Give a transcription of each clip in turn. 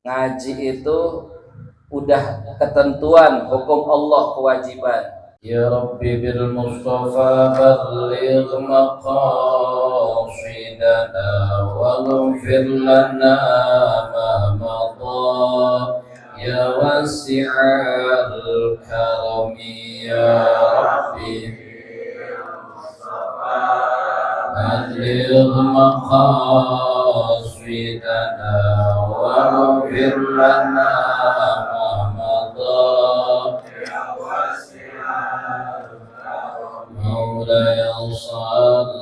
Ngaji itu udah ketentuan hukum Allah, kewajiban. Ya Rabbi bil Mustafa balligh maqasidana waghfir lana ma madha ya wasi'al karami ya Rabbi balligh maqasidana waghfir lana ma madha مولاي صل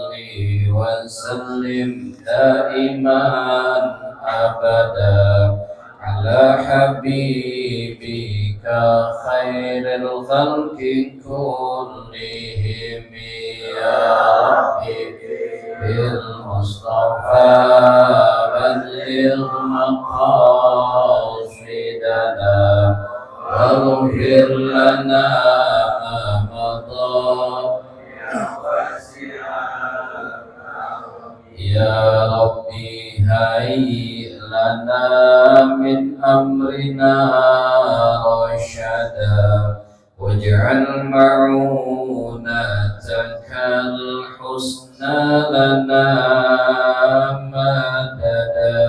وسلم دائما أبدا على حبيبك خير الخلق كلهم يا ربي بالمصطفى بلغ مقاصدنا واغفر لنا ما مضى يا ربي هيئ لنا من أمرنا رشدا واجعل معونتك الحسنى لنا مددا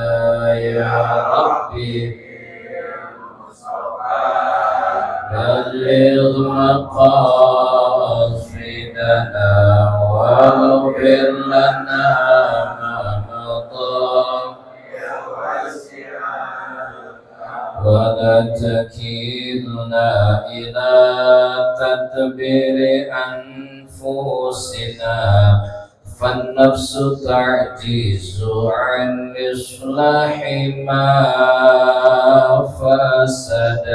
يا ربي بلغ مقاصدنا واغفر لنا ما مضى ولا تكلنا إلى تدبير أنفسنا فالنفس تعجز عن إصلاح ما فسد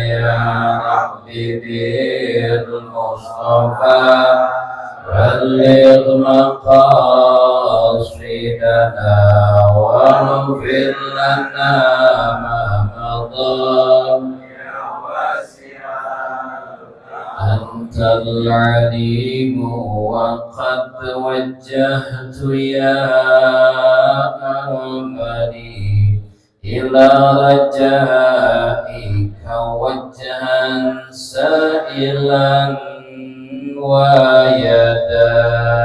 يا ربي بالمصطفى بلغ مقاصدنا واغفر لنا ما مضى أنت العليم وقد وجهت يا أمري إلى رجائك وجها سائلا ويدا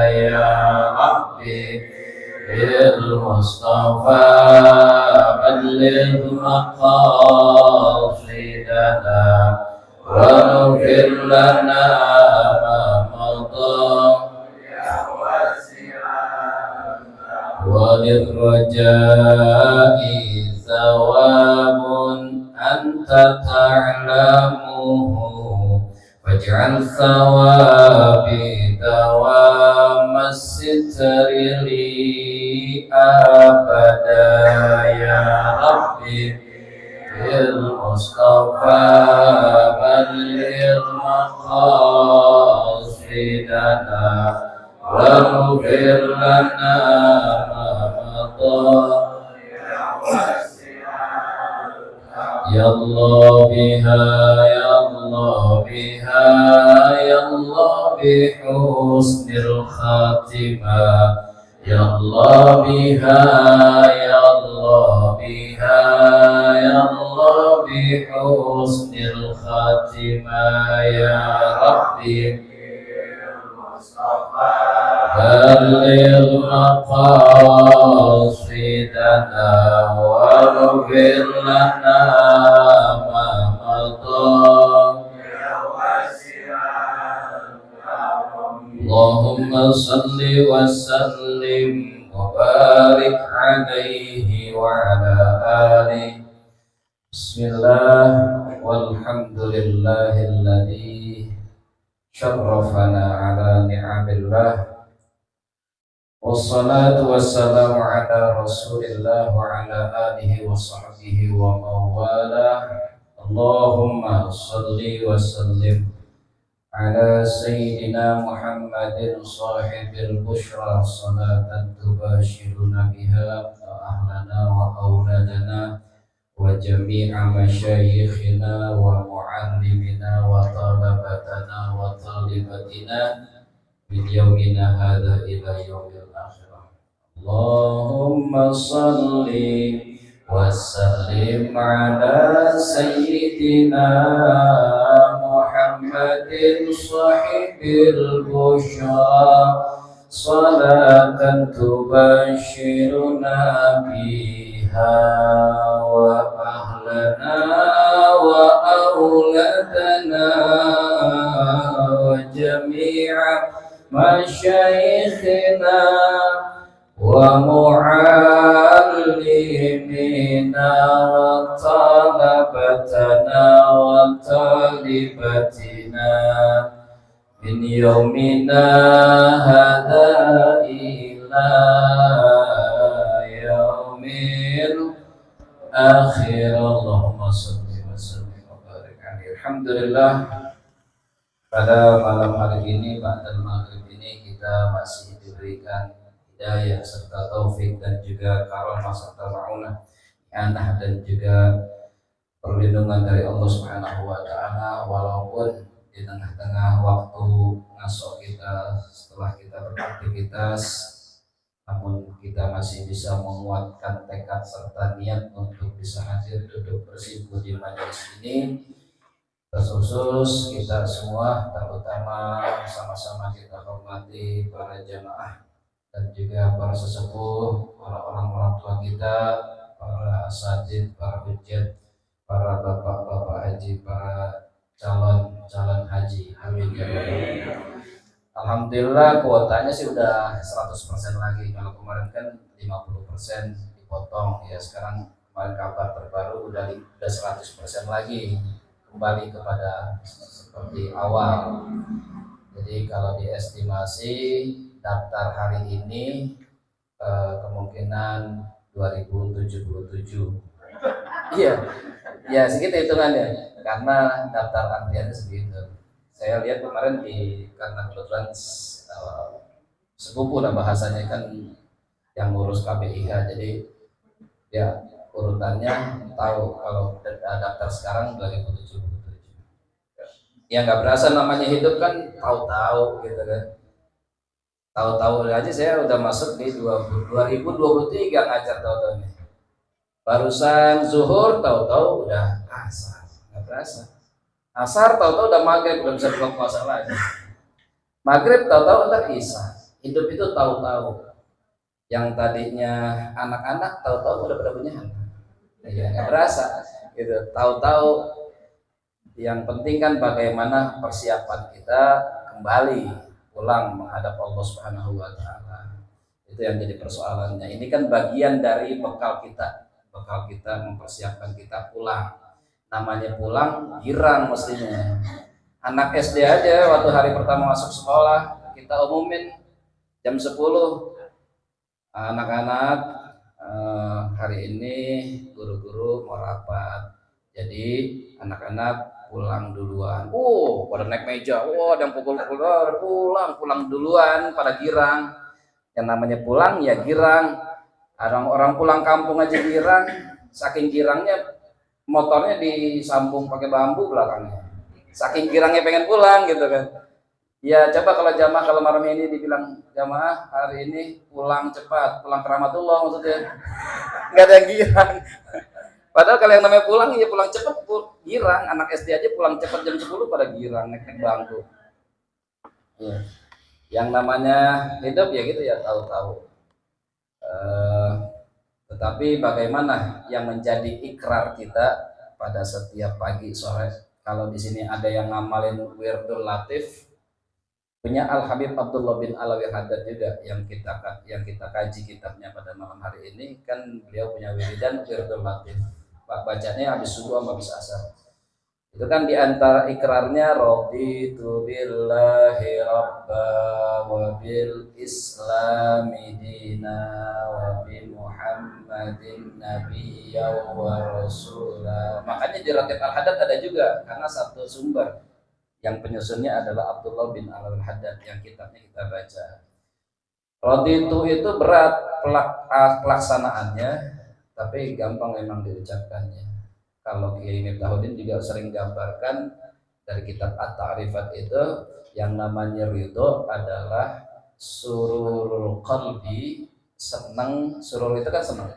يا ربي بالمصطفى بلغ مقاصدنا واغفر لنا ما مضى وللرجاء ثواب أنت تعلمه واجعل ثوابي دوام الستر لي أبدا يا ربي بالمصطفى بلغ مقاصدنا واغفر لنا ما مضى يا الله بها يا الله بها يا الله بحسن الخاتمة يا الله بها يا الله بها يا الله بحسن الخاتمة يا ربي بلغ مقاصدنا واغفر لنا ما مضى اللهم صل وسلم وبارك عليه وعلى آله بسم الله والحمد لله الذي شرفنا على نعم الله والصلاة والسلام على رسول الله وعلى آله وصحبه ومن والاه اللهم صل وسلم على سيدنا محمد صاحب البشرى صلاة تباشرنا بها أهلنا وأولادنا وجميع مشايخنا ومعلمنا وطلبتنا وطالبتنا من يومنا هذا إلى يوم الآخرة اللهم صل وسلم على سيدنا محمد صاحب البشرى صلاة تبشرنا بها وأهلنا وأولادنا وجميع مشايخنا ومعلمينا وطلبتنا وطالبتنا من يومنا هذا إلى يوم الآخر. اللهم صل وسلم وبارك عليه. Alhamdulillah, pada malam hari ini, ba'dal maghrib ini, kita masih diberikan hidayah serta taufik dan juga karamah serta ma'unah, anah dan juga perlindungan dari Allah Subhanahu wa taala, walaupun di tengah-tengah waktu ngaso kita setelah kita beraktivitas, namun kita masih bisa menguatkan tekad serta niat untuk bisa hadir duduk bersimpuh di majelis ini. Terkhusus kita semua, terutama sama-sama kita hormati para jamaah dan juga para sesepuh, para orang-orang tua kita, para asatidz, para hujjat, para bapak-bapak haji, para calon haji. Amin ya rabbal. Alhamdulillah kuotanya sih udah 100% lagi. Kalau kemarin kan 50% dipotong, ya sekarang kemarin kabar terbaru udah 100% lagi, kembali kepada seperti awal. Jadi kalau diestimasi daftar hari ini kemungkinan 2077. Iya, ya segitu hitungannya, karena daftar antriannya segitu. Saya lihat kemarin karena kebetulan sepupu lah bahasanya kan yang ngurus KBIH, jadi ya urutannya tahu kalau daftar sekarang 2077. Ya nggak berasa namanya hidup kan tahu-tahu gitu kan. Tahu-tahu aja saya udah masuk di 2023 ngajar tahu-tahu nih. Barusan zuhur tahu-tahu udah asar, nggak berasa. Asar tahu-tahu udah maghrib, udah bisa buka puasa lagi. Maghrib tahu-tahu ntar isya. Hidup itu tahu-tahu. Yang tadinya anak-anak tahu-tahu udah pada punya anak. Ya nggak berasa gitu. Tahu-tahu. Yang penting kan bagaimana persiapan kita kembali pulang menghadap Allah Subhanahu wa taala. Itu yang jadi persoalannya. Ini kan bagian dari bekal kita mempersiapkan kita pulang. Namanya pulang girang mestinya. Anak SD aja waktu hari pertama masuk sekolah kita umumin jam 10, anak-anak hari ini guru-guru mau rapat, jadi anak-anak pulang duluan. Pada naik meja, ada yang pukul-pukul, pulang duluan, pada girang. Yang namanya pulang ya girang. Orang pulang kampung aja girang, saking girangnya motornya disambung pakai bambu belakangnya. Saking girangnya pengen pulang gitu kan. Ya coba kalau jamaah, kalau malam ini dibilang jamaah hari ini pulang cepat, pulang ke rahmatullah maksudnya. Nggak ada yang girang. Padahal kalau yang namanya pulang ya pulang cepat, girang. Anak SD aja pulang cepat jam 10 pada girang naik bangku. Ya. Yang namanya hidup ya gitu ya, tahu-tahu. Tetapi bagaimana yang menjadi ikrar kita pada setiap pagi sore? Kalau di sini ada yang ngamalin Wirdul Latif, punya Al Habib Abdullah bin Alawi Haddad juga yang kita kaji kitabnya pada malam hari ini, kan beliau punya wiridan Wirdul Latif. Bacanya habis subuh sama habis asar. Itu kan diantara ikrarnya raditu billahi rabba wa bil islami dina wa bi muhammadin nabiyya wa rasula. Makanya di Raqib Al-Haddad ada juga, karena satu sumber yang penyusunnya adalah Abdullah bin Al-Haddad yang kitabnya kita baca. Raditu itu berat pelaksanaannya, tapi gampang memang diucapkannya. Kalau Kiai Miftahudin juga sering gambarkan dari kitab At-Ta'rifat itu, yang namanya ridho adalah sururul qalbi, senang. Surur itu kan senang,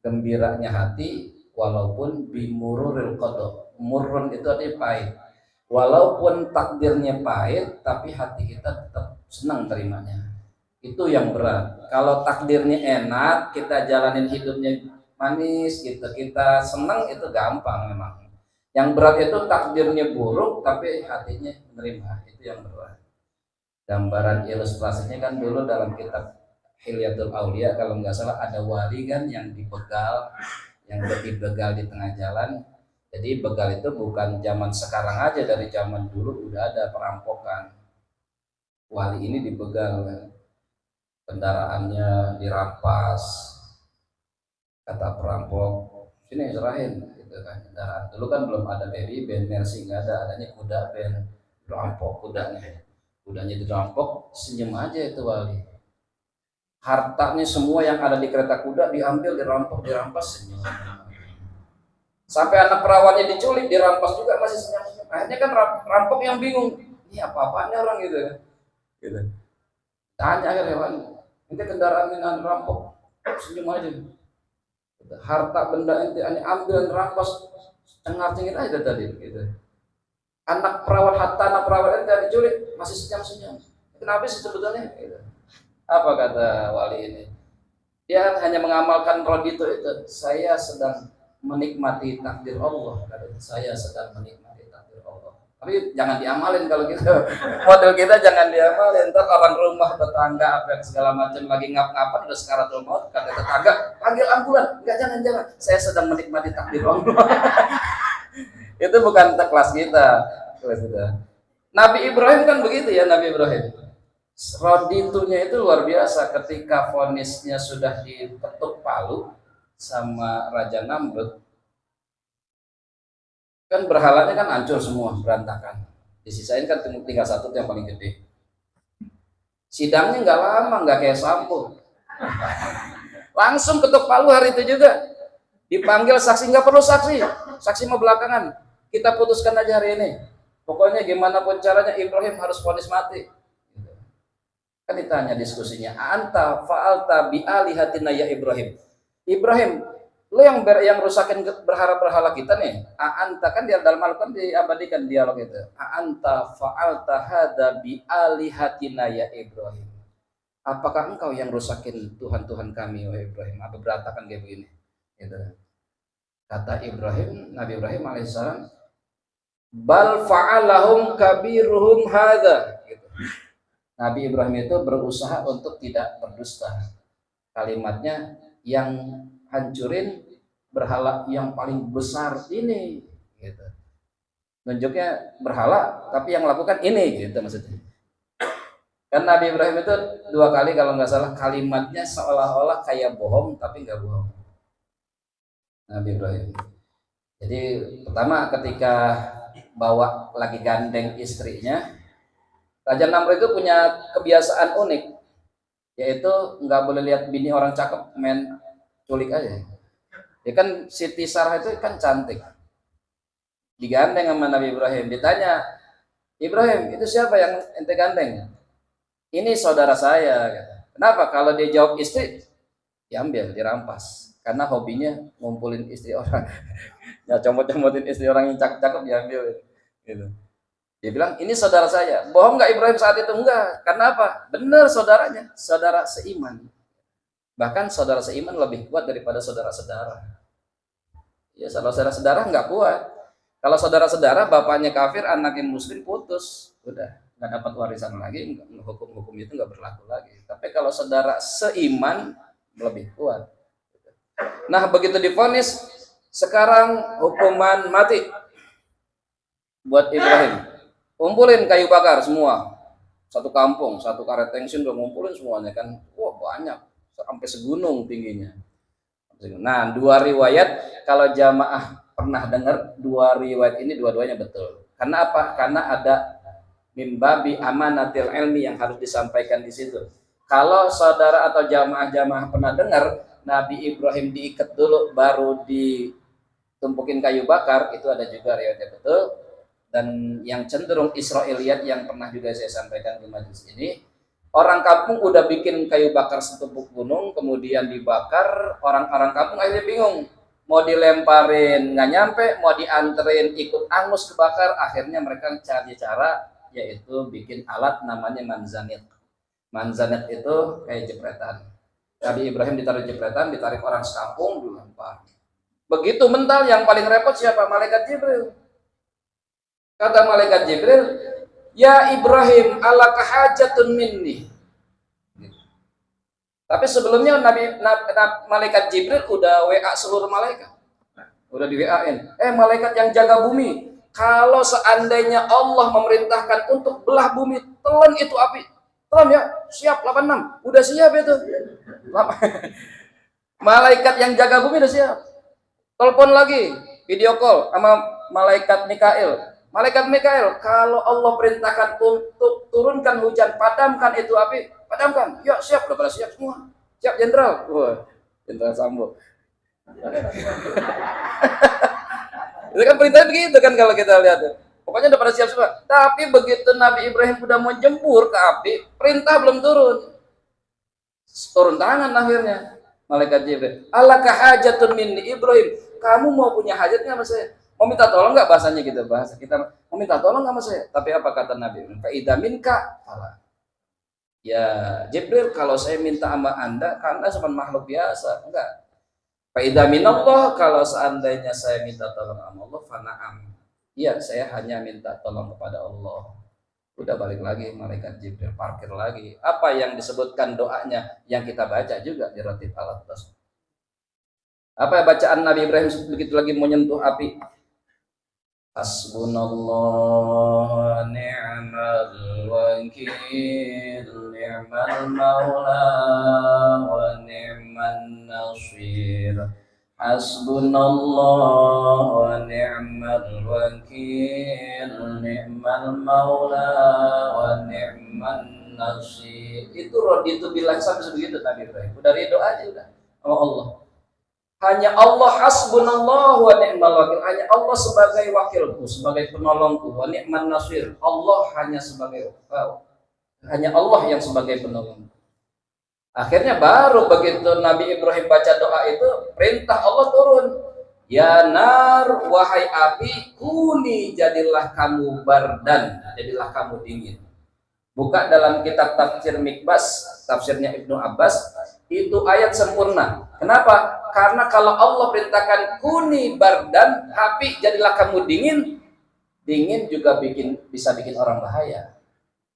gembiranya hati walaupun bimururil qada. Murrun itu artinya pahit. Walaupun takdirnya pahit, tapi hati kita tetap senang terimanya. Itu yang berat. Kalau takdirnya enak, kita jalanin hidupnya manis gitu, kita senang, itu gampang memang. Yang berat itu takdirnya buruk tapi hatinya menerima, itu yang berat. Gambaran ilustrasinya kan dulu dalam kitab Hilyatul Aulia kalau nggak salah ada wali kan yang dibegal, yang dibegal di tengah jalan. Jadi begal itu bukan zaman sekarang aja, dari zaman dulu udah ada perampokan. Wali ini dibegal kan, kendaraannya dirampas, kata perampok sini serahin gitu kan kendaraan. Dulu kan belum ada baby band, Mercy nggak ada, adanya kuda band. Dirampok kudanya dirampok, senyum aja itu wali. Hartanya semua yang ada di kereta kuda diambil, dirampok, dirampas, senyum. Sampai anak perawannya diculik, dirampas juga masih senyum. Akhirnya kan rampok yang bingung, ini apa-apanya orang gitu kan. Gitu. Tanya akhirnya, ini kendaraan ini rampok, senyum aja. Harta benda itu ambil, rampas, cengar-cengir aja tadi gitu. Anak perawan itu diculik masih senyum-senyum. Kenapa sih sebetulnya gitu. Apa kata wali ini? Dia hanya mengamalkan rodito itu. Saya sedang menikmati takdir Allah. Saya sedang menikmati takdir Allah. Tapi jangan diamalin kalau gitu. Model kita jangan diamalin. Ntar orang rumah, tetangga, apa segala macam lagi ngap-ngapan udah sekaratul maut, kata tetangga, panggil ambulan. Enggak, jangan. Saya sedang menikmati takdir Allah. Itu bukan kelas kita. Nabi Ibrahim kan begitu ya, Nabi Ibrahim. Roditunya itu luar biasa ketika vonisnya sudah diketuk palu sama Raja Namrud. Kan berhalanya kan hancur semua, berantakan. Disisain kan tinggal satu yang paling gede. Sidangnya nggak lama, nggak kayak Sambo. Langsung ketuk palu hari itu juga. Dipanggil saksi, nggak perlu saksi mau belakangan. Kita putuskan aja hari ini. Pokoknya gimana pun caranya Ibrahim harus vonis mati. Kan ditanya diskusinya, anta fa'alta bi alihatina ya Ibrahim. Ibrahim, lo yang rusakin berhala kita nih. Anta kan dia dalam Al-Qur'an diabadikan dialog itu. Anta fa'alta hada bi alihatina ya Ibrahim. Apakah engkau yang rusakin Tuhan-Tuhan kami wahai Ibrahim? Apa berantakan kayak begini? Gitu. Kata Ibrahim, Nabi Ibrahim alaihissalam, bal fa'alahum kabiruhum hada. Gitu. Nabi Ibrahim itu berusaha untuk tidak berdusta. Kalimatnya, yang hancurin berhala yang paling besar ini, gitu. Nunjuknya berhala, tapi yang lakukan ini, gitu maksudnya. Kan Nabi Ibrahim itu 2 kali kalau nggak salah kalimatnya seolah-olah kayak bohong, tapi nggak bohong. Nabi Ibrahim. Jadi pertama ketika bawa lagi gandeng istrinya, Raja Namrud itu punya kebiasaan unik, yaitu nggak boleh lihat bini orang cakep main culik aja. Ya kan Siti Sarah itu kan cantik, digandeng sama Nabi Ibrahim. Ditanya, Ibrahim itu siapa yang ente gandeng? Ini saudara saya. Kenapa? Kalau dia jawab istri, diambil, dirampas. Karena hobinya ngumpulin istri orang. Ya comot-comotin istri orang yang cakep-cakep diambil. Gitu. Dia bilang, ini saudara saya. Bohong nggak Ibrahim saat itu? Enggak. Karena apa? Benar saudaranya, saudara seiman. Bahkan saudara seiman lebih kuat daripada saudara-saudara. Ya, saudara-saudara nggak kuat. Kalau saudara-saudara, bapaknya kafir, anaknya muslim, putus. Udah, nggak dapat warisan lagi, hukum-hukum itu nggak berlaku lagi. Tapi kalau saudara seiman, lebih kuat. Nah, begitu divonis, sekarang hukuman mati buat Ibrahim. Kumpulin kayu bakar semua, satu kampung, satu karet tension udah ngumpulin semuanya kan, wah banyak, sampai segunung tingginya. Nah, 2 riwayat kalau jamaah pernah dengar 2 riwayat ini dua-duanya betul. Karena apa? Karena ada mimbabi amanatil ilmi yang harus disampaikan di situ. Kalau saudara atau jamaah-jamaah pernah dengar Nabi Ibrahim diikat dulu baru ditumpukin kayu bakar, itu ada juga riwayatnya betul. Dan yang cenderung Israiliyat yang pernah juga saya sampaikan di majelis ini, Orang kampung udah bikin kayu bakar setepuk gunung, kemudian dibakar, orang-orang kampung akhirnya bingung. Mau dilemparin nggak nyampe, mau dianterin ikut angus kebakar, akhirnya mereka cari cara, yaitu bikin alat namanya manzanit. Manzanit itu kayak jepretan. Nabi Ibrahim ditarik jepretan, ditarik orang sekampung, dilempar. Begitu mental, yang paling repot siapa? Malaikat Jibril. Kata malaikat Jibril, ya Ibrahim, alaka hajatun minni. Tapi sebelumnya malaikat Jibril udah WA seluruh malaikat. Udah di WA-in. Malaikat yang jaga bumi, kalau seandainya Allah memerintahkan untuk belah bumi, telan itu api. Telan ya, siap 86. Udah siap itu. Malaikat yang jaga bumi udah siap. Telepon lagi, video call sama malaikat Mikail. Malaikat Mikail, kalau Allah perintahkan untuk turunkan hujan, padamkan itu api, padamkan. Ya siap, udah pada siap semua. Siap jenderal. Wah, jenderal Sambo. Itu kan perintahnya begitu kan kalau kita lihat. Pokoknya udah pada siap semua. Tapi begitu Nabi Ibrahim udah mau jempur ke api, perintah belum turun. Turun tangan akhirnya. Malaikat Jibril, alaka hajatun minni Ibrahim, kamu mau punya hajat nggak sama saya? Mau minta tolong nggak? Bahasanya gitu, bahasa kita mau minta tolong nggak sama saya? Tapi apa kata Nabi? Fa'idha minka fala. Ya Jibril, kalau saya minta sama anda, karena cuma makhluk biasa, enggak. Fa'idha minallah, kalau seandainya saya minta tolong sama Allah, fana'am. Iya, saya hanya minta tolong kepada Allah. Udah balik lagi malaikat Jibril, parkir lagi. Apa yang disebutkan doanya yang kita baca juga di ratib al-atas. Apa bacaan Nabi Ibrahim begitu lagi menyentuh api? Hasbunallah ni'mal wakil, ni'mal maula wa ni'man nasir. Hasbunallah wa ni'mal wakil, ni'mal maula wa ni'man nasir. Itu bilang sampai sebegitu Nabi Ibrahim. Udah ridho aja udah sama Allah. Hanya Allah hasbunallah wa ni'mal wakil. Hanya Allah sebagai wakilku, sebagai penolongku. Wa ni'man nasir. Allah hanya Allah yang sebagai penolongku. Akhirnya baru begitu Nabi Ibrahim baca doa itu, perintah Allah turun. Ya nar, wahai api, kuni jadilah kamu bardan, jadilah kamu dingin. Buka dalam kitab tafsir Mikbas, tafsirnya Ibnu Abbas, itu ayat sempurna. Kenapa? Karena kalau Allah perintahkan kuni bardan, api jadilah kamu dingin, dingin juga bisa bikin orang bahaya.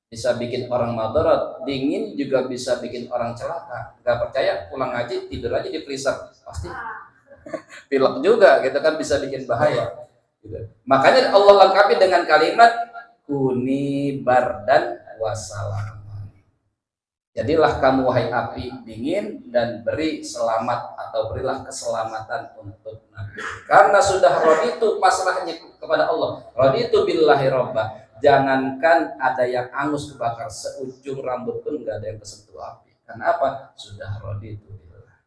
Bisa bikin orang madarat, dingin juga bisa bikin orang celaka. Gak percaya, pulang ngaji tidur aja di freezer, pasti pilek juga, gitu kan, bisa bikin bahaya. Gitu. Makanya Allah lengkapi dengan kalimat kuni bardan wassalam. Jadilah kamu wahai api dingin dan beri selamat atau berilah keselamatan untuk Nabi. Karena sudah raditu pasrahnya kepada Allah. Raditu billahi robba. Jangankan ada yang angus kebakar, seujung rambut pun nggak ada yang kesentuh api. Karena apa? Sudah raditu billah.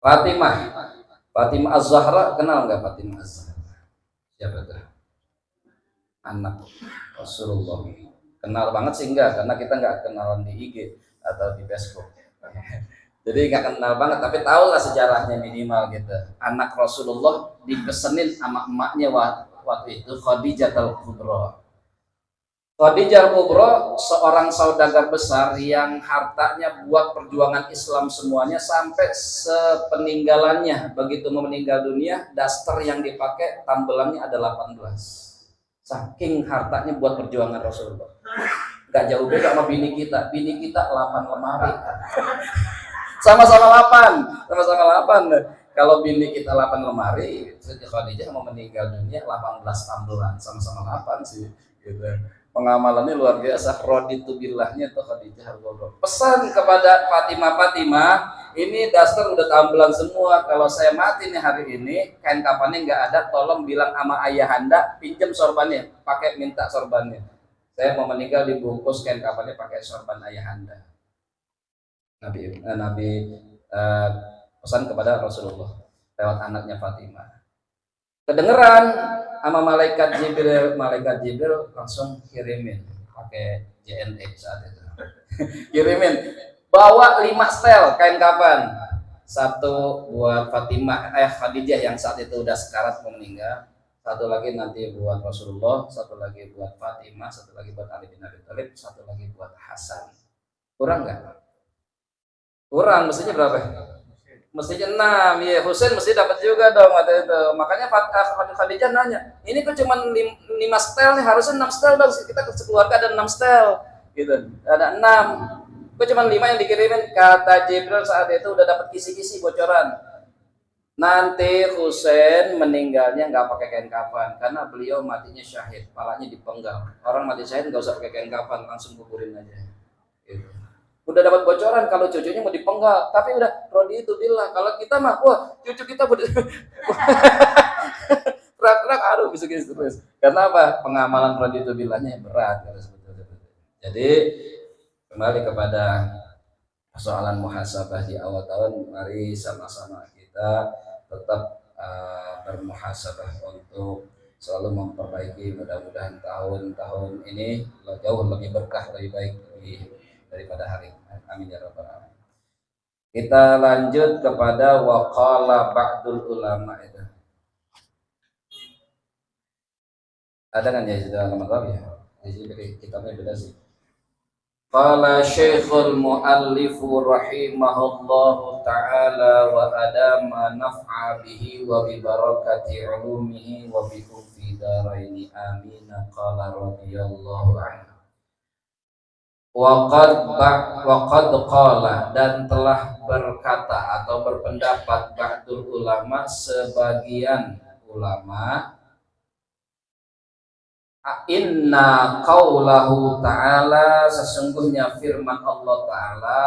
Fatimah Az-Zahra, kenal nggak Fatimah Az-Zahra? Siapa itu? Anak Rasulullah. Kenal banget sih enggak, karena kita nggak kenalan di IG atau di Facebook. Jadi nggak kenal banget, tapi tahu lah sejarahnya minimal gitu. Anak Rasulullah dipesenin sama emaknya waktu itu Khadijah al-Kubra. Khadijah al-Kubra seorang saudagar besar yang hartanya buat perjuangan Islam semuanya sampai sepeninggalannya. Begitu mau meninggal dunia, daster yang dipakai tambelannya ada 18. Saking hartanya buat perjuangan Rasulullah. Gak jauh beda sama bini kita 8 lemari. Sama-sama 8. Kalau bini kita 8 lemari, Siti Khadijah mau meninggal dunia 18 tambelan, sama-sama 8 sih gitu. Pengamalannya luar biasa. Raditu billahnya tuh Khadijah. Pesan kepada Fatimah, ini daster udah tambelan semua. Kalau saya mati nih hari ini, kain kafannya nggak ada, tolong bilang sama ayahanda pinjam sorbannya, minta sorbannya. Saya mau meninggal dibungkus kain kafannya pakai sorban ayahanda. Nabi pesan kepada Rasulullah lewat anaknya Fatimah. Kedengeran sama malaikat Jibril langsung kirimin pakai JNE saat itu. Kirimin, bawa 5 setel kain kafan. Satu buat Khadijah yang saat itu udah sekarat mau meninggal. Satu lagi nanti buat Rasulullah, satu lagi buat Fatimah, satu lagi buat Ali bin Abi Thalib, satu lagi buat Hasan. Kurang nggak? Kurang, mestinya berapa? Mestinya 6, ya Husain mesti dapat juga dong waktu itu. Makanya Khadijah nanya, ini kok cuma 5 setel nih, harusnya 6 setel dong. Kita sekeluarga ada 6 setel, gitu. Ada 6. Kok cuma 5 yang dikirimin? Kata Jibril saat itu udah dapat kisi-kisi bocoran. Nanti Husain meninggalnya nggak pakai kain kafan karena beliau matinya syahid, palanya dipenggal. Orang mati syahid nggak usah pakai kain kafan, langsung kuburin aja. Gitu. Udah dapat bocoran kalau cucunya mau dipenggal, tapi udah Rodi itu bilang kalau kita mah wah cucu kita berat aduh bisa gitu terus. Karena apa? Pengamalan Rodi itu bilangnya berat sebetulnya. Jadi kembali kepada persoalan muhasabah di awal tahun, mari sama-sama kita tetap bermuhasabah untuk selalu memperbaiki. Mudah-mudahan tahun-tahun ini jauh lebih berkah, lebih baik daripada hari. Amin ya rabbal alamin. Kita lanjut kepada waqala ba'dul ulama itu. Ada kan ya sudah halaman berapa ya? Jadi kitabnya beda sih. Qala Syekhul Muallif rahimahullahu taala wa adama naf'a bihi wa bi barakati ulumihi wa bi fi daraini amin. Qala radhiyallahu anhu. Waqad qala, dan telah berkata atau berpendapat ba'dul ulama, sebagian ulama, inna qaulahu ta'ala, sesungguhnya firman Allah ta'ala,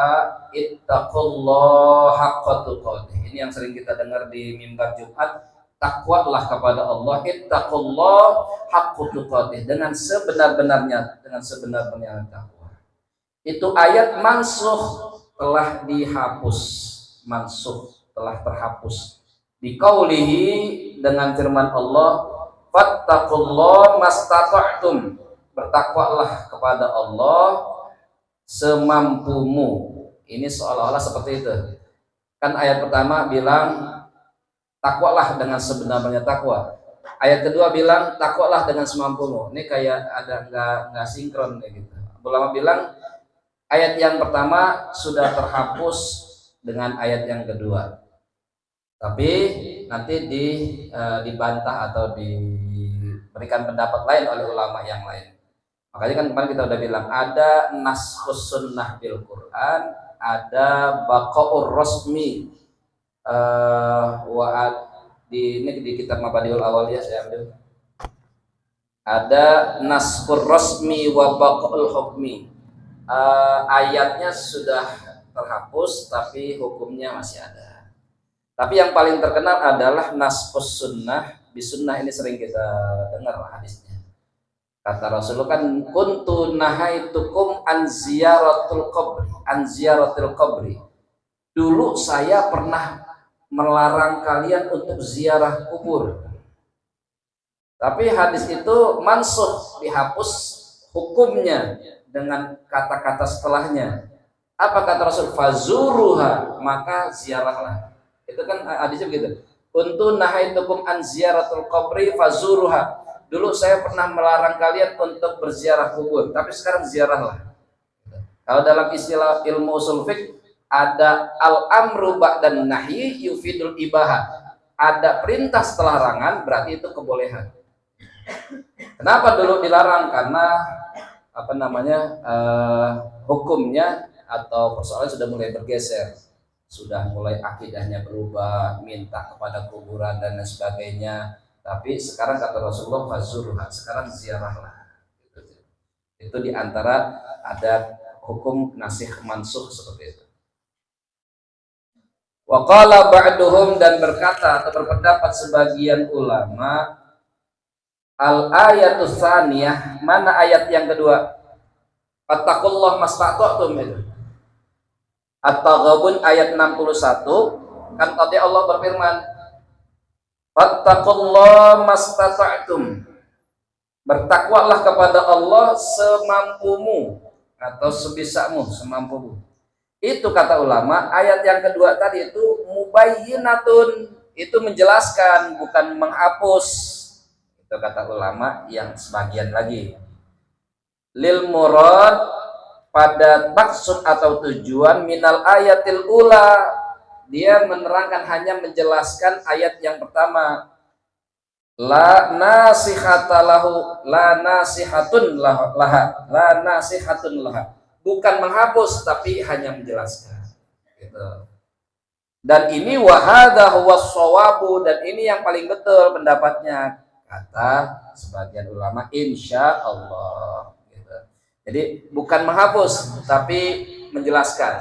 ittaqullaha haqqa tuqatih. Ini yang sering kita dengar di mimbar Jumat, takwalah kepada Allah, ittaqullaha haqqa tuqatih, dengan sebenar-benarnya takwa. Itu ayat mansuh, telah dihapus, mansuh telah terhapus. Di qaulihi, dengan firman Allah, fattaqullaha mastata'tum, bertakwalah kepada Allah semampumu. Ini seolah-olah seperti itu. Kan ayat pertama bilang takwalah dengan sebenar-benarnya takwa. Ayat kedua bilang takwalah dengan semampumu. Ini kayak ada nggak sinkron kayak gitu. Ulama bilang ayat yang pertama sudah terhapus dengan ayat yang kedua, tapi nanti dibantah atau diberikan pendapat lain oleh ulama yang lain. Makanya kan kemarin kita udah bilang ada naskhus sunnah bil Quran, ada baqaur rasmi, di kitab Mabadiul Awaliyah saya ambil. Ada naskhur rasmi wa baqaul hukmi. Ayatnya sudah terhapus tapi hukumnya masih ada. Tapi yang paling terkenal adalah naskhus sunnah. Di sunnah ini sering kita dengar hadisnya. Kata Rasulullah kan, kuntu nahaitukum an ziyaratul qabri. Dulu saya pernah melarang kalian untuk ziarah kubur. Tapi hadis itu mansuh, dihapus hukumnya dengan kata-kata setelahnya. Apa kata Rasul? Fazuruha, maka ziarahlah. Itu kan hadisnya begitu. Kuntu nahaitukum an ziyaratul qabri fazuruha. Dulu saya pernah melarang kalian untuk berziarah kubur, tapi sekarang ziarahlah. Kalau dalam istilah ilmu usul fiqh ada al-amru ba'dan nahyi yufidul ibaha. Ada perintah setelah larangan, berarti itu kebolehan. Kenapa dulu dilarang? Karena hukumnya atau persoalan sudah mulai bergeser, sudah mulai akidahnya berubah, minta kepada kuburan dan lain sebagainya. Tapi sekarang kata Rasulullah fazurha, sekarang ziarahlah. Itu diantara ada hukum nasikh mansuh seperti itu. Wa qala ba'duhum, dan berkata atau berpendapat sebagian ulama, al ayatus tsaniyah, mana ayat yang kedua? Fattaqullaha mastata'tum itu. At-Taghabun ayat 61, kan tadi Allah berfirman, fattaqullaha mastata'tum, Bertakwalah kepada Allah semampumu atau sebisamu, semampumu. Itu kata ulama. Ayat yang kedua tadi itu mubayyinatun, itu menjelaskan bukan menghapus. Itu kata ulama yang sebagian lagi. Lil murad, pada maksud atau tujuan minal ayatil ula, dia menerangkan hanya menjelaskan ayat yang pertama. La nasihata lahu, la nasihatun laha, la nasihatun laha. Bukan menghapus tapi hanya menjelaskan. Gitu. Dan ini wahada huwa shawabu, dan ini yang paling betul pendapatnya kata sebagian ulama, insya Allah. Gitu. Jadi bukan menghapus tapi menjelaskan.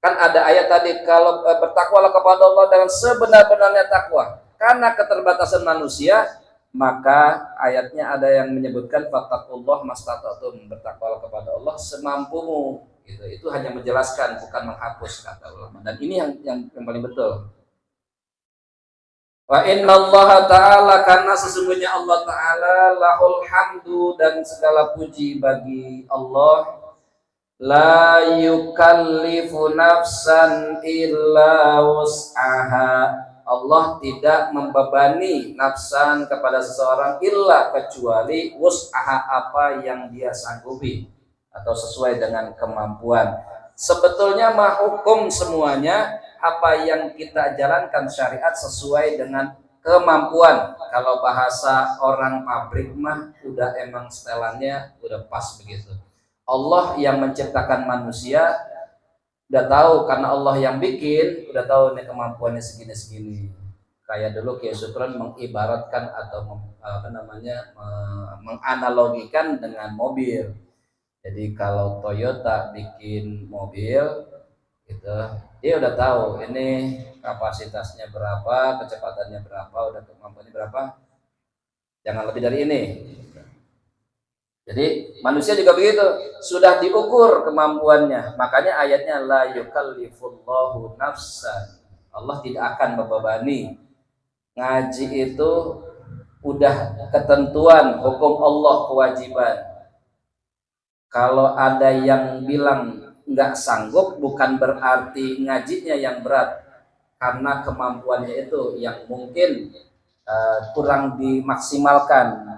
Kan ada ayat tadi, kalau bertakwalah kepada Allah dengan sebenar-benarnya takwa. Karena keterbatasan manusia, maka ayatnya ada yang menyebutkan fattaqullah mastata'tum, bertakwalah kepada Allah semampumu. Itu hanya menjelaskan, bukan menghapus, kata ulama. Dan ini yang paling betul. Wa innallaha ta'ala, karena sesungguhnya Allah ta'ala lahul hamdu, dan segala puji bagi Allah. La yukallifu nafsan illa wus'aha. Allah tidak membebani nafsan kepada seseorang illa kecuali wus'aha, apa yang dia sanggupi atau sesuai dengan kemampuan. Sebetulnya mah hukum semuanya, apa yang kita jalankan syariat sesuai dengan kemampuan. Kalau bahasa orang pabrik mah udah emang setelannya udah pas begitu. Allah yang menciptakan manusia udah tahu, karena Allah yang bikin udah tahu nih kemampuannya segini-segini. Kayak dulu Kiai Sukron mengibaratkan atau menganalogikan dengan mobil. Jadi kalau Toyota bikin mobil gitu, dia udah tahu ini kapasitasnya berapa, kecepatannya berapa, udah kemampuannya berapa, jangan lebih dari ini. Jadi manusia juga begitu, sudah diukur kemampuannya. Makanya ayatnya la yukallifullahu nafsan, Allah tidak akan membebani. Ngaji itu udah ketentuan hukum Allah, kewajiban. Kalau ada yang bilang nggak sanggup, bukan berarti ngajinya yang berat, karena kemampuannya itu yang mungkin kurang dimaksimalkan.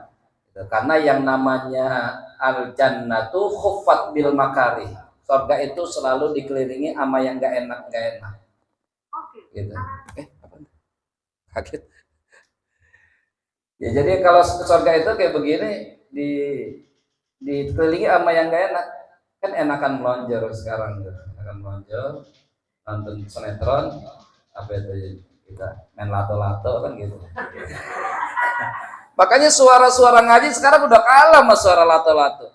Karena yang namanya al-jannatu khuffat bil makarih, surga itu selalu dikelilingi sama yang gak enak gitu. Apa? Kaget. Ya, jadi kalau surga itu kayak begini, dikelilingi sama yang gak enak, kan enakan melonjor sekarang gitu. Enakan melonjor, nonton sinetron, apa itu, kita main lato-lato kan gitu. Makanya suara-suara ngaji sekarang udah kalah sama suara lato-lato.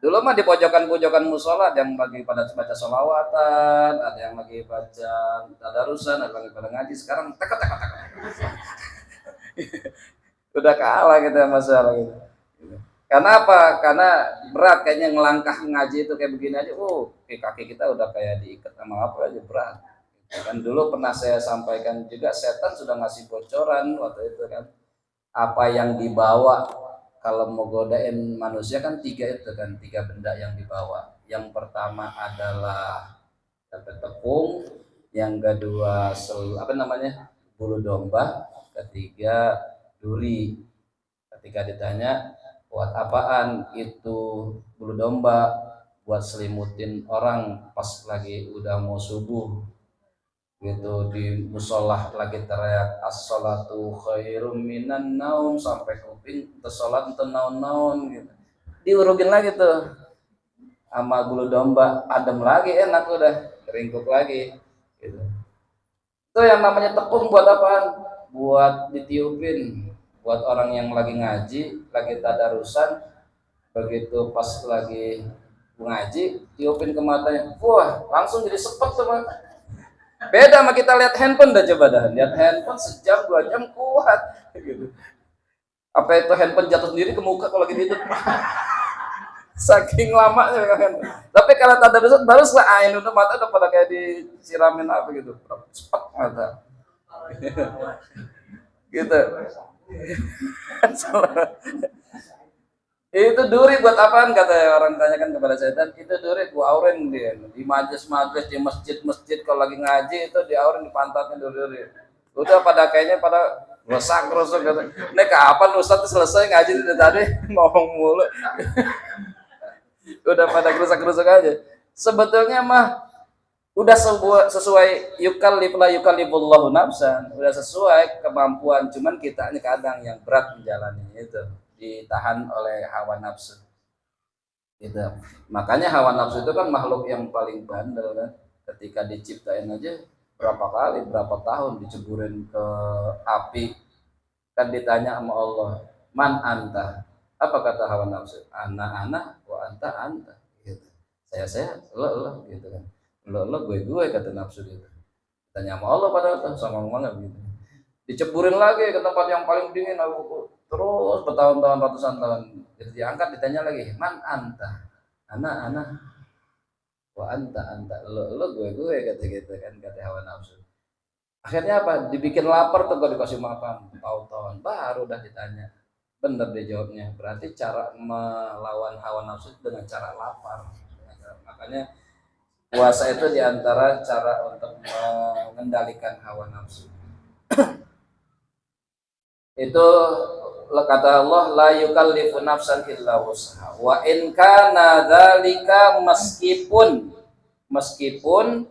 Dulu mah di pojokan-pojokan musola ada yang lagi pada baca sholawatan, ada yang lagi baca tadarusan, ada yang lagi pada ngaji. Sekarang tek. Udah kalah gitu sama suara gitu. Karena apa? Karena berat kayaknya ngelangkah ngaji itu kayak begini aja. Kaki kita udah kayak diikat sama apa aja, berat. Kan dulu pernah saya sampaikan juga, setan sudah ngasih bocoran waktu itu kan. Apa yang dibawa kalau mau godain manusia kan tiga benda yang dibawa. Yang pertama adalah tepung, yang kedua bulu domba, ketiga duri. Ketika ditanya buat apaan itu bulu domba, buat selimutin orang pas lagi udah mau subuh gitu, di musolah lagi teriak as-sholatu khairum minan naum, sampai kuping tersolat untuk naon-naun gitu, diurugin lagi tuh sama bulu domba, adem lagi, enak udah ringkuk lagi gitu. Itu yang namanya tepung buat apaan? Buat ditiupin, buat orang yang lagi ngaji, lagi tadarusan, begitu pas lagi ngaji tiupin ke matanya, wah langsung jadi sepet tuh mata. Beda sama kita lihat handphone dah, coba dah. Lihat handphone sejam 2 jam kuat gitu. Apa itu handphone jatuh sendiri ke muka kalau lagi tidur. Saking lamanya kan. Tapi kalau tanda besar baru ain udah mata udah pada kayak disiramin apa gitu. Cepat mata. Gitu. Itu duri buat apaan, kata orang tanyakan kepada saya, dan itu duri gua auren dia di majelis-majelis, di masjid-masjid, kalau lagi ngaji itu di auren di pantatnya duri. Udah pada kayaknya pada rusak kata. Ini kapan Ustaz selesai ngaji dari tadi ngomong mulu. Udah pada rusak aja. Sebetulnya mah udah sesuai yukallifullahu nafsan, udah sesuai kemampuan, cuman kita ini kadang yang berat menjalani itu, ditahan oleh hawa nafsu gitu. Makanya hawa nafsu itu kan makhluk yang paling bandel kan, ketika diciptain aja berapa kali berapa tahun diceburin ke api, kan ditanya sama Allah, man anta, apa kata hawa nafsu, ana wa anta gitu. Saya lo gitu kan, lo gue kata nafsu gitu. Tanya sama Allah, padahal sama mana gitu, diceburin lagi ke tempat yang paling dingin, terus bertahun-tahun ratusan tahun gitu, diangkat ditanya lagi, man anta, ana wa anta lo gue kata gitu kan, kata hawa nafsu. Akhirnya apa, dibikin lapar tuh, kalau dikasih makan tahun-tahun baru udah ditanya, bener deh jawabnya. Berarti cara melawan hawa nafsu dengan cara lapar. Makanya puasa itu diantara cara untuk mengendalikan hawa nafsu. Itu kata Allah, la yukallifu nafsan illa wus'aha. Wa in kana dzalika, meskipun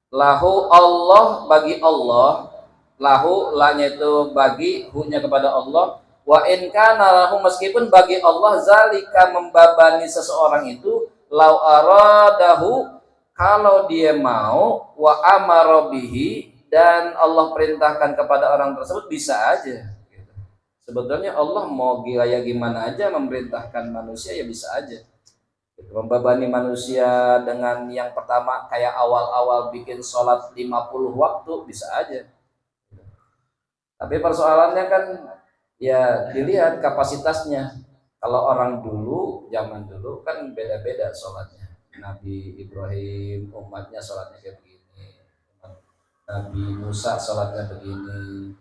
lahu Allah, bagi Allah, lahu lanya itu bagi, hunya kepada Allah, wa in kana lahu, meskipun bagi Allah, zalika membabani seseorang itu, lau aradahu, kalau dia mau, wa amara bihi, dan Allah perintahkan kepada orang tersebut, bisa aja. Sebetulnya Allah mau gaya gimana aja memerintahkan manusia, ya bisa aja. Membebani manusia dengan yang pertama kayak awal-awal bikin sholat 50 waktu, bisa aja. Tapi persoalannya kan ya dilihat kapasitasnya. Kalau orang dulu, zaman dulu kan beda-beda sholatnya. Nabi Ibrahim umatnya sholatnya kayak begini, Nabi Musa sholatnya begini.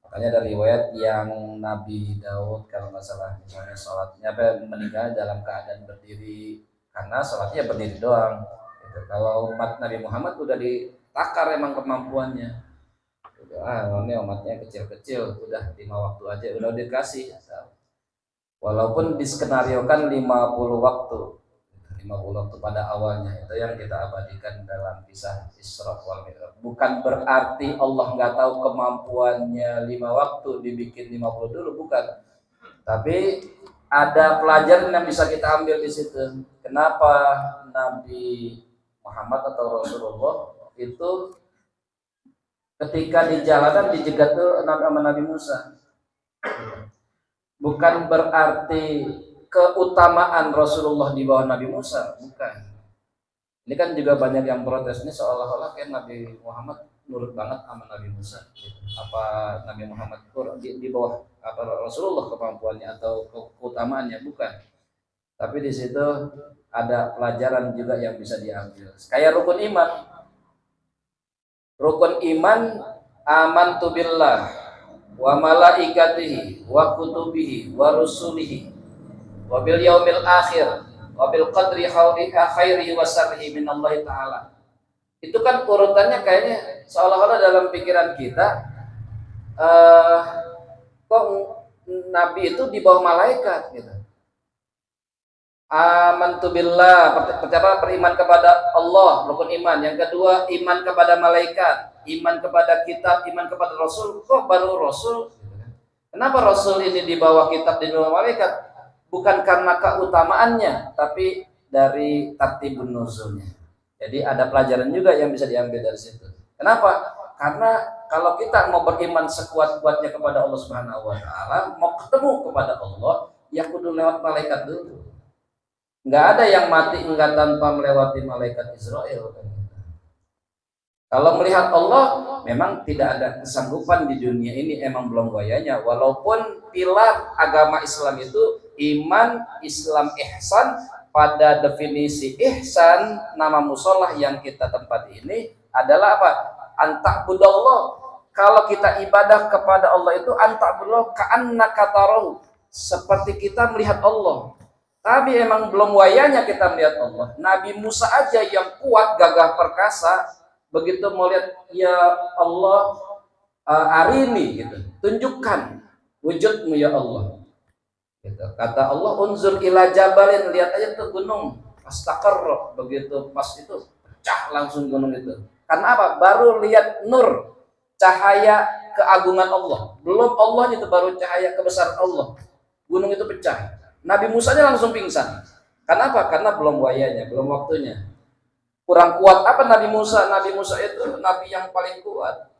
Makanya dari riwayat yang Nabi Daud kalau nggak salah, misalnya sholatnya meninggal dalam keadaan berdiri, karena sholatnya berdiri doang gitu. Kalau umat Nabi Muhammad udah ditakar emang kemampuannya gitu. Ini umatnya kecil-kecil, udah 5 waktu aja udah dikasih, walaupun diskenariokan 50 waktu, 50 waktu pada awalnya, itu yang kita abadikan dalam kisah Isra wal Mi'raj. Bukan berarti Allah nggak tahu kemampuannya 5 waktu dibikin 50 dulu, bukan. Tapi ada pelajaran yang bisa kita ambil di situ. Kenapa Nabi Muhammad atau Rasulullah itu ketika di jalanan dijegat tuh Nabi Musa. Bukan berarti keutamaan Rasulullah di bawah Nabi Musa, bukan. Ini kan juga banyak yang protes, ini seolah-olah kayak Nabi Muhammad nurut banget sama Nabi Musa. Apa Nabi Muhammad di bawah apa Rasulullah kemampuannya atau keutamaannya, bukan. Tapi di situ ada pelajaran juga yang bisa diambil. Kayak rukun iman. Rukun iman, amantu billah wa malaikatihi wa kutubihi wa rusulihi wabil yaumil akhir wabil qadri khairihi wa syarrihi minallahi ta'ala. Itu kan urutannya kayaknya seolah-olah dalam pikiran kita kok Nabi itu di bawah malaikat gitu. Amantu billah, pertama beriman kepada Allah, rukun iman. Yang kedua, iman kepada malaikat, iman kepada kitab, iman kepada Rasul. Kok baru Rasul? Kenapa Rasul ini di bawah kitab, di bawah malaikat? Bukan karena keutamaannya, tapi dari tartibun nuzulnya. Jadi ada pelajaran juga yang bisa diambil dari situ. Kenapa? Karena kalau kita mau beriman sekuat-kuatnya kepada Allah Subhanahu wa taala, mau ketemu kepada Allah, ya kudu lewat malaikat dulu. Nggak ada yang mati enggak tanpa melewati malaikat Israel. Kalau melihat Allah, memang tidak ada kesanggupan di dunia ini, emang belum goyanya. Walaupun pilar agama Islam itu iman, Islam, ihsan. Pada definisi ihsan, nama musolah yang kita tempati ini adalah apa? Antak budallah, kalau kita ibadah kepada Allah itu anta'budu ka'annaka tarahu, seperti kita melihat Allah. Tapi emang belum wayanya kita melihat Allah. Nabi Musa aja yang kuat, gagah perkasa, begitu melihat ya Allah, arini gitu, tunjukkan wujudmu ya Allah. Gitu. Kata Allah, unzur ila jabalin, lihat aja tuh gunung, astaqarra, begitu pas itu pecah langsung gunung itu. Karena apa? Baru lihat nur, cahaya keagungan Allah. Belum Allah itu baru cahaya kebesaran Allah. Gunung itu pecah. Nabi Musa nya langsung pingsan. Kenapa? Karena belum wayanya, belum waktunya. Kurang kuat apa Nabi Musa? Nabi Musa itu nabi yang paling kuat.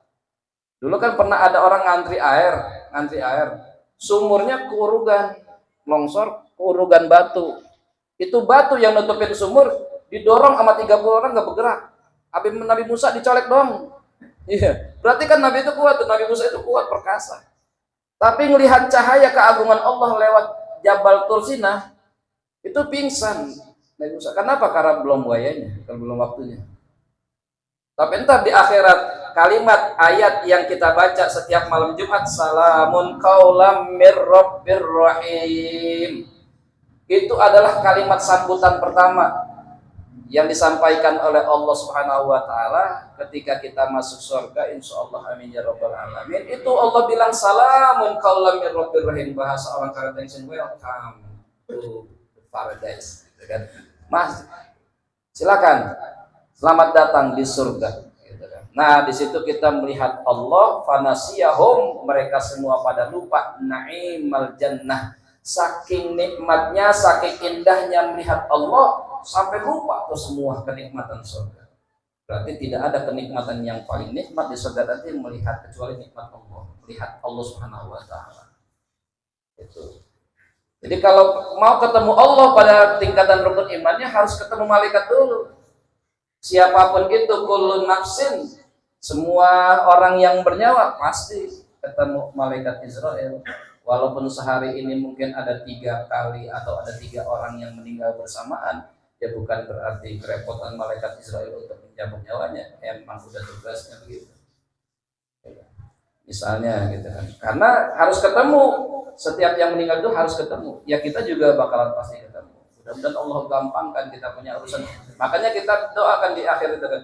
Dulu kan pernah ada orang ngantri air. Sumurnya kurugan, longsor, kurugan batu. Itu batu yang nutupin sumur didorong sama 30 orang nggak bergerak. Habis Nabi Musa dicolek dong. Iya, berarti kan Nabi itu kuat, Nabi Musa itu kuat perkasa. Tapi melihat cahaya keagungan Allah lewat Jabal Tursinah itu pingsan Nabi Musa. Kenapa? Karena belum wayanya, belum waktunya. Tapi entar di akhirat kalimat ayat yang kita baca setiap malam Jumat, salamun qaulam mir rabbir rahim, itu adalah kalimat sambutan pertama yang disampaikan oleh Allah Subhanahu wa taala ketika kita masuk surga, insyaallah, amin ya rabbal alamin. Itu Allah bilang salamun qaulam mir rabbir rahim, bahasa orang Karatensen, welcome to the paradise, gitu kan. Mas, silakan, selamat datang di surga, gitu kan. Nah, di situ kita melihat Allah, fanasiyahum, mereka semua pada lupa na'imal jannah. Saking nikmatnya, saking indahnya melihat Allah, sampai lupa tuh semua kenikmatan surga. Berarti tidak ada kenikmatan yang paling nikmat di surga nanti melihat kecuali nikmat Allah, melihat Allah Subhanahu wa taala. Itu. Jadi kalau mau ketemu Allah pada tingkatan rukun imannya harus ketemu malaikat dulu. Siapapun itu, kullu nafsin, semua orang yang bernyawa pasti ketemu malaikat Israel. Walaupun sehari ini mungkin ada 3 kali atau ada 3 orang yang meninggal bersamaan, ya bukan berarti kerepotan malaikat Israel untuk mencabut nyawanya. Emang sudah tugasnya begitu. Misalnya gitu kan. Karena harus ketemu, setiap yang meninggal itu harus ketemu. Ya kita juga bakalan pasti ketemu. Mudah-mudahan Allah gampangkan kita punya urusan. Makanya kita doakan di akhir itu kan,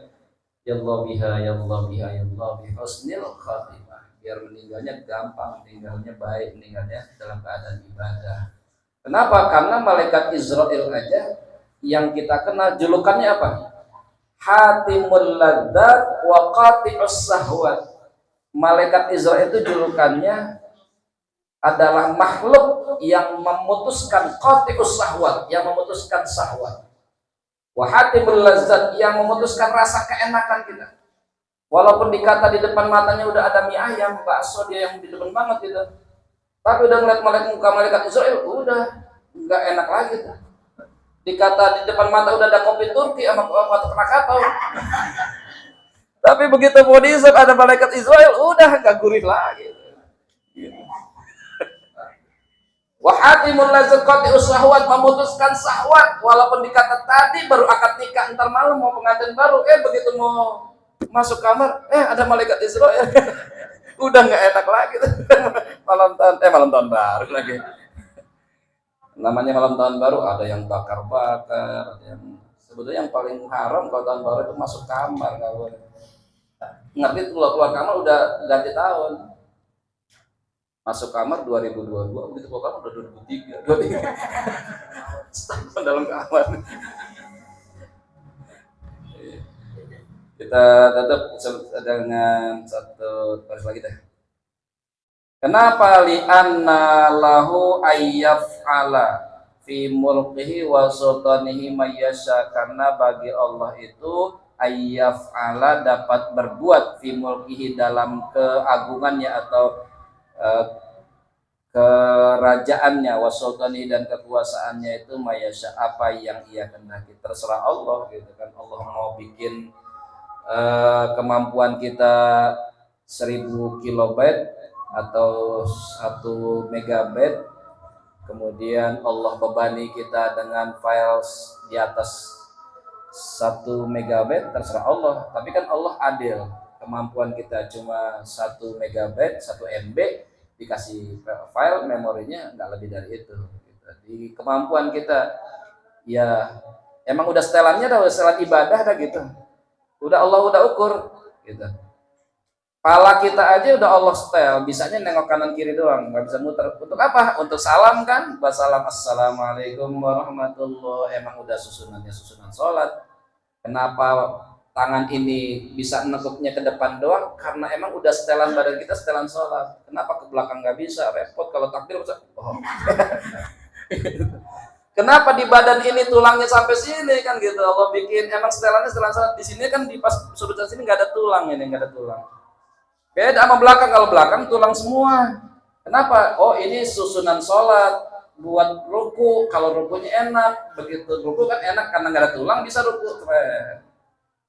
ya Allah biha, ya Allah biha, ya Allah biha husnil khatimah. Biar meninggalnya gampang, meninggalnya baik, meninggalnya dalam keadaan ibadah. Kenapa? Karena malaikat Israel aja yang kita kenal julukannya apa? Hatimul ladzat wa qati'us sahwat. Malaikat Israel itu julukannya adalah makhluk yang memutuskan qati'us sahwat, yang memutuskan sahwat. Wa hatimul ladzat, yang memutuskan rasa keenakan kita. Walaupun dikata di depan matanya udah ada mie ayam, bakso, dia yang di depan banget gitu. Tapi udah ngeliat muka malaikat Israel, udah nggak enak lagi tuh. Dikata di depan mata udah ada kopi Turki sama Krakatau. Tapi begitu mau dihisap ada malaikat Israel, udah nggak gurih lagi. Wa hatimul ladzat qati'us syahwat, memutuskan syahwat. Walaupun dikata tadi baru akad nikah, ntar malam mau pengantin baru, begitu mau masuk kamar, ada malaikat Israel. Udah nggak enak lagi. malam tahun baru lagi. Namanya malam tahun baru, ada yang bakar-bakar, ada yang sebetulnya yang paling haram kalau tahun baru itu masuk kamar, nggak boleh. Ngerti keluar kamar udah ganti tahun. Masuk kamar 2022, begitu keluar kamar udah 2023. Setahun dalam kamar. Kita tetap dengan satu baris lagi deh. Kenapa li'anna lahu ayyaf'ala fi mulkihi wa sultanihi mayyasha, karena bagi Allah itu ayyaf'ala dapat berbuat fi mulkihi dalam keagungannya atau kerajaannya, wa sultanihi dan kekuasaannya itu mayyasha, apa yang ia kehendaki. Terserah Allah gitu kan. Allah mau bikin kemampuan kita 1000 kilobyte atau 1 megabyte, kemudian Allah bebani kita dengan file di atas 1 megabyte, terserah Allah. Tapi kan Allah adil, kemampuan kita cuma 1 megabyte, 1 MB, dikasih file memorinya nggak lebih dari itu. Di kemampuan kita, ya emang udah setelannya, udah setelan ibadah dah gitu. Allah udah ukur gitu. Pala kita aja udah Allah setel, bisanya nengok kanan kiri doang, nggak bisa muter. Untuk apa? Untuk salam kan? Wassalam, assalamualaikum warahmatullahi. Emang udah susunan sholat. Kenapa tangan ini bisa nekuknya ke depan doang? Karena emang udah setelan badan kita, setelan sholat. Kenapa ke belakang nggak bisa? Repot kalau takbir. Oh. Kenapa di badan ini tulangnya sampai sini kan gitu? Allah bikin emang setelan sholat. Di sini kan di pas sudut sini nggak ada tulang, ini nggak ada tulang. Beda sama belakang, kalau belakang tulang semua. Kenapa? Oh, ini susunan sholat buat ruku. Kalau rukunya enak, begitu ruku kan enak karena nggak ada tulang, bisa ruku. Keren.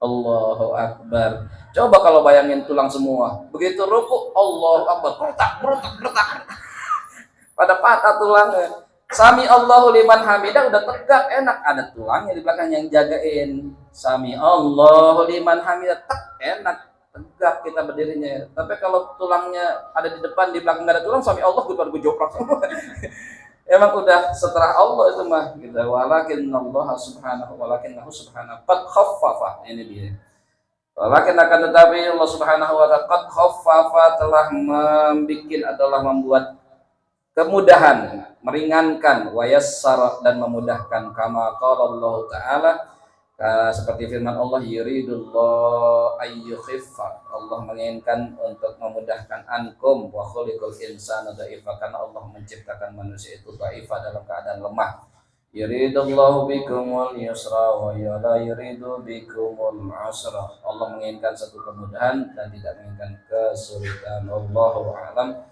Allahu Akbar. Coba kalau bayangin tulang semua, begitu ruku, Allahu Akbar, bertak. Pada patah tulangnya. Sami Allahu liman hamidah udah tegak, enak. Ada tulangnya di belakang yang jagain. Sami Allahu liman hamidah, enak. Tegak kita berdirinya. Tapi kalau tulangnya ada di depan, di belakang nggak ada tulang, sami Allah gue joprak semua. Emang udah setelah Allah itu mah gitu. Walakinnahu subhanahu qad khaffafa. Ini dia. Walakin akan tetapi Allah Subhanahu wa ta'ala qad khaffafa, telah membuat kemudahan, meringankan, wa yassara, dan memudahkan, kama qala Allah taala, seperti firman Allah, yuridullahu ayyukhiffa, Allah menginginkan untuk memudahkan ankum, wa khuliqal insana dha'ifa, karena Allah menciptakan manusia itu dha'ifa, dalam keadaan lemah. Yuridullahu bikumul yusra wa la yuridu bikumul usra, Allah menginginkan satu kemudahan dan tidak menginginkan kesulitan. Wallahu a'lam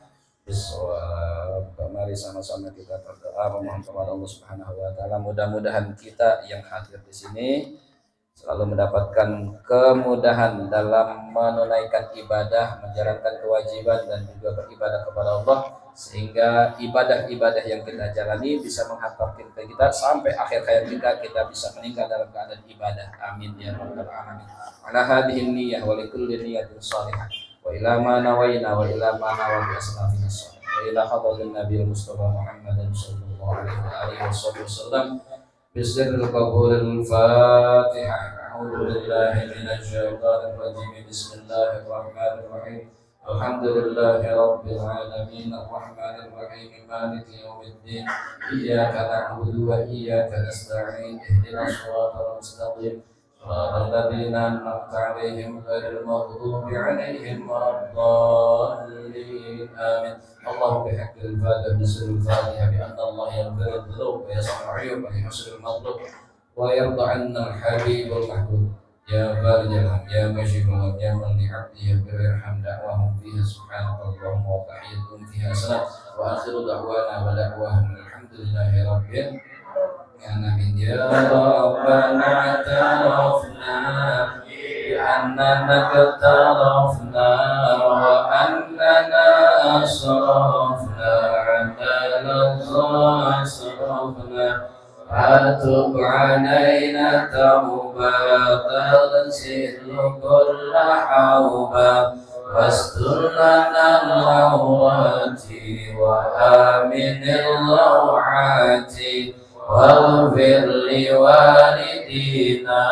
bishawab. Mari sama-sama kita berdoa memohon kepada Allah Subhanahu wa taala, mudah-mudahan kita yang hadir di sini selalu mendapatkan kemudahan dalam menunaikan ibadah, menjalankan kewajiban, dan juga beribadah kepada Allah, sehingga ibadah-ibadah yang kita jalani bisa menghantarkan kita sampai akhir hayat kita bisa meninggal dalam keadaan ibadah. Amin ya rabbal alamin. Ala hadhihi niyyah wa likulli niyyatin shalihah wa ila ma nawayna wa ila ma nawa bi asnafina shalih wa ila hadratin nabiyil mustafa Muhammadin sallallahu alaihi wasallam bisirril qabulil fatihah. A'udzu billahi minasy syaithanir rajim. Bismillahirrahmanirrahim. Alhamdulillahi rabbil alamin, arrahmanir rahim, maliki yaumiddin, iyyaka na'budu wa iyyaka nasta'in, ihdinas siratal mustaqim, shiratal ladzina an'amta 'alaihim ghairil maghdubi 'alaihim waladdallin. Amin. Allahumma bihaqqil fatihah bismil fatihah bi anna Allah yaghfiru dzunub wa yasma'u 'uyub wa yuhsinul matlub wa yarda 'anna al-habibul mahbub. Ya Barjalam, Ya Masyifulam, Ya Mali Abdi, Ya Birham da'wahum fiha subhanakallahumma wa tahiyyatuhum fiha salam wa akhiru da'wana wa da'wahum alhamdulillahi rabbil alamin. Ya Rabbana ta'arafna bi annana qatarafna wa annana asrafna 'ala asrafna Atub alaina tauba tansil kulla hauba wastur lana al-awrati wa aminil lawati waghfir li walidina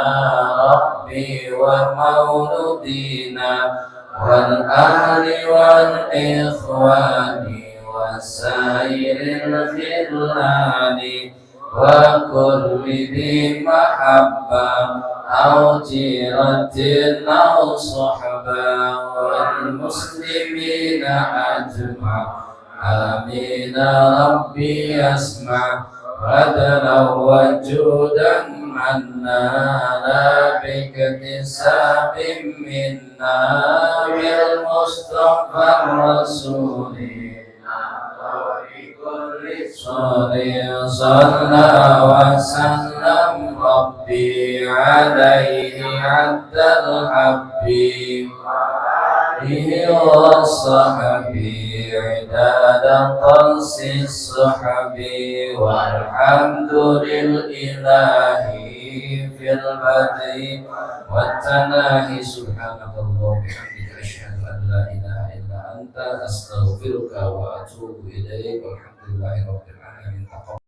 rabbi wa mauludina wal ahli wal ikhwani wasairil khillani wa kulli bi mahabba aw jiratin aw sahba wal muslimina ajma' amin rabbi asma' badra wa judan manna la biktisabim minna bil mustafa rasuli صلى وسلم ربي عليه عد الحبيب والصحبي عداد قرص الصحب والحمد لله في في البدء والتناهي سبحانك اللهم وبحمدك أشهد أن لا إله إلا أنت أستغفرك وأتوب إليك والحمد لله رب العالمين.